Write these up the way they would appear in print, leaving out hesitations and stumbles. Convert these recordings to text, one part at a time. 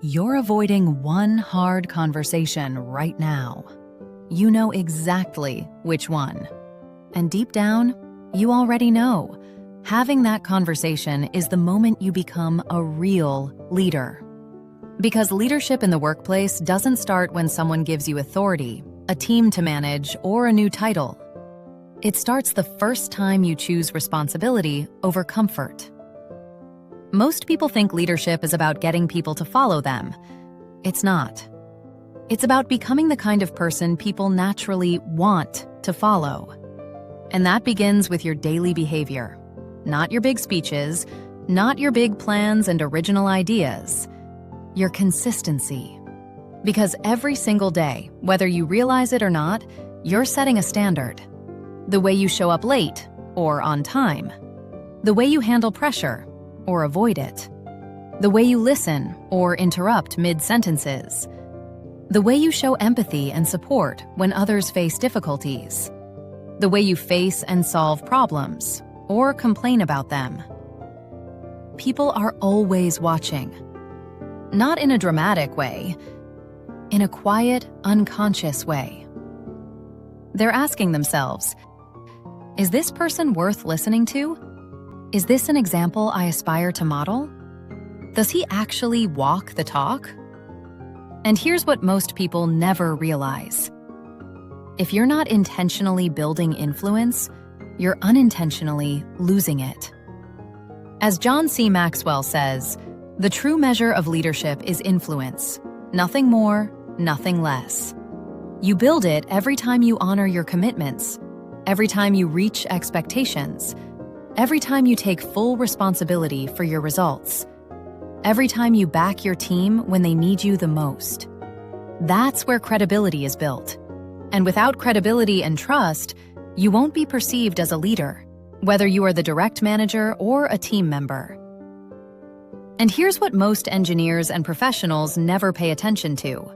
You're avoiding one hard conversation right now. You know exactly which one. And deep down, you already know. Having that conversation is the moment you become a real leader. Because leadership in the workplace doesn't start when someone gives you authority, a team to manage, or a new title. It starts the first time you choose responsibility over comfort. Most people think leadership is about getting people to follow them. It's not. It's about becoming the kind of person people naturally want to follow. And that begins with your daily behavior. Not your big speeches, not your big plans and original ideas. Your consistency. Because every single day, whether you realize it or not, you're setting a standard. The way you show up late or on time. The way you handle pressure or avoid it. The way you listen or interrupt mid-sentences. The way you show empathy and support when others face difficulties. The way you face and solve problems or complain about them. People are always watching. Not in a dramatic way, in a quiet, unconscious way. They're asking themselves, is this person worth listening to? Is this an example I aspire to model? Does he actually walk the talk? And here's what most people never realize. If you're not intentionally building influence, you're unintentionally losing it. As John C. Maxwell says, the true measure of leadership is influence. Nothing more, nothing less. You build it every time you honor your commitments, every time you reach expectations, every time you take full responsibility for your results, every time you back your team when they need you the most. That's where credibility is built. And without credibility and trust, you won't be perceived as a leader, whether you are the direct manager or a team member. And here's what most engineers and professionals never pay attention to.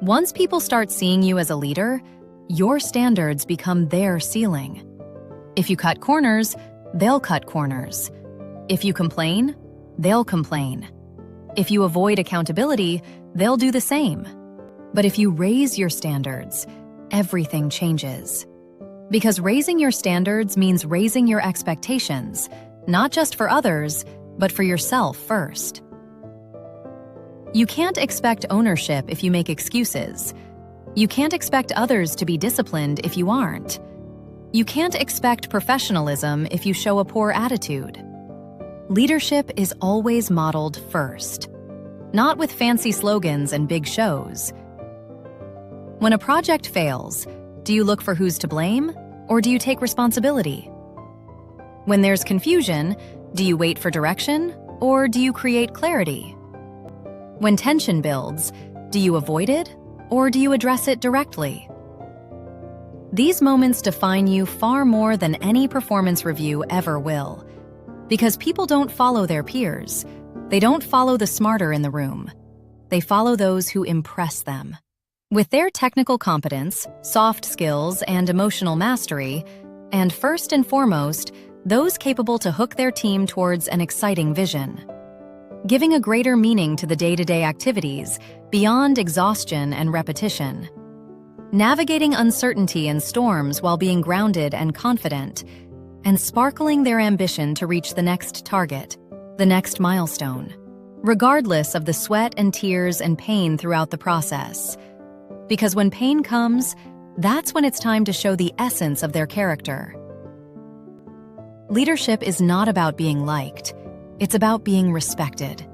Once people start seeing you as a leader, your standards become their ceiling. If you cut corners, they'll cut corners. If you complain, they'll complain. If you avoid accountability, they'll do the same. But if you raise your standards, everything changes. Because raising your standards means raising your expectations, not just for others, but for yourself first. You can't expect ownership if you make excuses. You can't expect others to be disciplined if you aren't. You can't expect professionalism if you show a poor attitude. Leadership is always modeled first, not with fancy slogans and big shows. When a project fails, do you look for who's to blame, or do you take responsibility? When there's confusion, do you wait for direction, or do you create clarity? When tension builds, do you avoid it, or do you address it directly? These moments define you far more than any performance review ever will. Because people don't follow their peers. They don't follow the smarter in the room. They follow those who impress them. With their technical competence, soft skills, and emotional mastery, and first and foremost, those capable to hook their team towards an exciting vision. Giving a greater meaning to the day-to-day activities beyond exhaustion and repetition. Navigating uncertainty and storms while being grounded and confident, and sparkling their ambition to reach the next target, the next milestone, regardless of the sweat and tears and pain throughout the process. Because when pain comes, that's when it's time to show the essence of their character. Leadership is not about being liked. It's about being respected.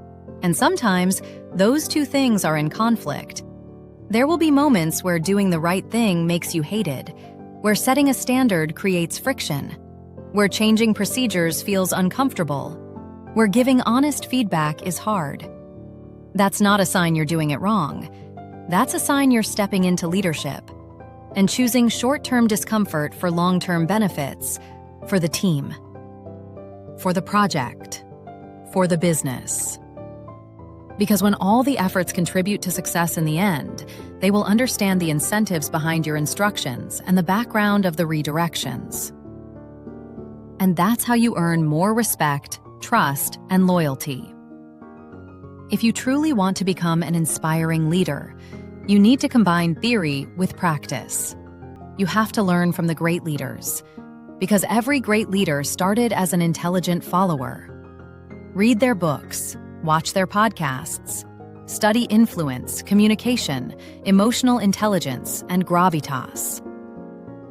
And sometimes, those two things are in conflict. There will be moments where doing the right thing makes you hated, where setting a standard creates friction, where changing procedures feels uncomfortable, where giving honest feedback is hard. That's not a sign you're doing it wrong. That's a sign you're stepping into leadership and choosing short-term discomfort for long-term benefits, for the team, for the project, for the business. Because when all the efforts contribute to success in the end, they will understand the incentives behind your instructions and the background of the redirections. And that's how you earn more respect, trust, and loyalty. If you truly want to become an inspiring leader, you need to combine theory with practice. You have to learn from the great leaders, because every great leader started as an intelligent follower. Read their books, watch their podcasts, study influence, communication, emotional intelligence, and gravitas.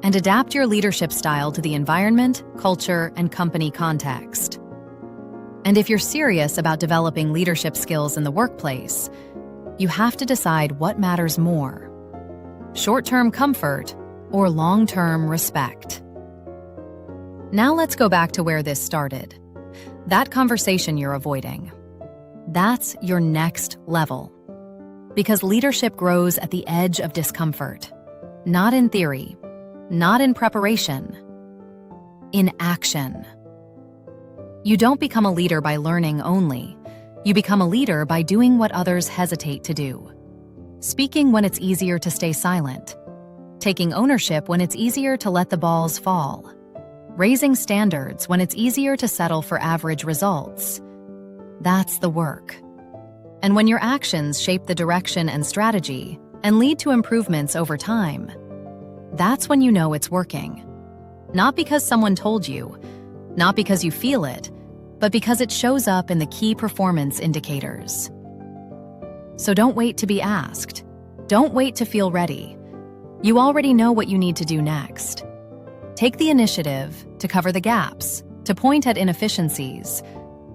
And adapt your leadership style to the environment, culture, and company context. And if you're serious about developing leadership skills in the workplace, you have to decide what matters more: short-term comfort or long-term respect. Now let's go back to where this started. That conversation you're avoiding. That's your next level. Because leadership grows at the edge of discomfort, not in theory, not in preparation, in action. You don't become a leader by learning only. You become a leader by doing what others hesitate to do. Speaking when it's easier to stay silent. Taking ownership when it's easier to let the balls fall. Raising standards when it's easier to settle for average results. That's the work. And when your actions shape the direction and strategy and lead to improvements over time, that's when you know it's working. Not because someone told you, not because you feel it, but because it shows up in the key performance indicators. So don't wait to be asked. Don't wait to feel ready. You already know what you need to do next. Take the initiative to cover the gaps, to point at inefficiencies,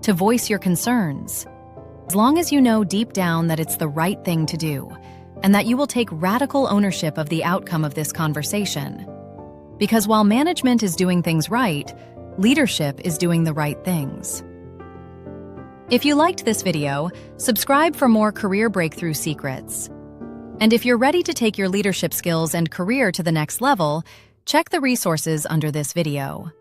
to voice your concerns. As long as you know deep down that it's the right thing to do, and that you will take radical ownership of the outcome of this conversation. Because while management is doing things right, leadership is doing the right things. If you liked this video, subscribe for more career breakthrough secrets. And if you're ready to take your leadership skills and career to the next level, check the resources under this video.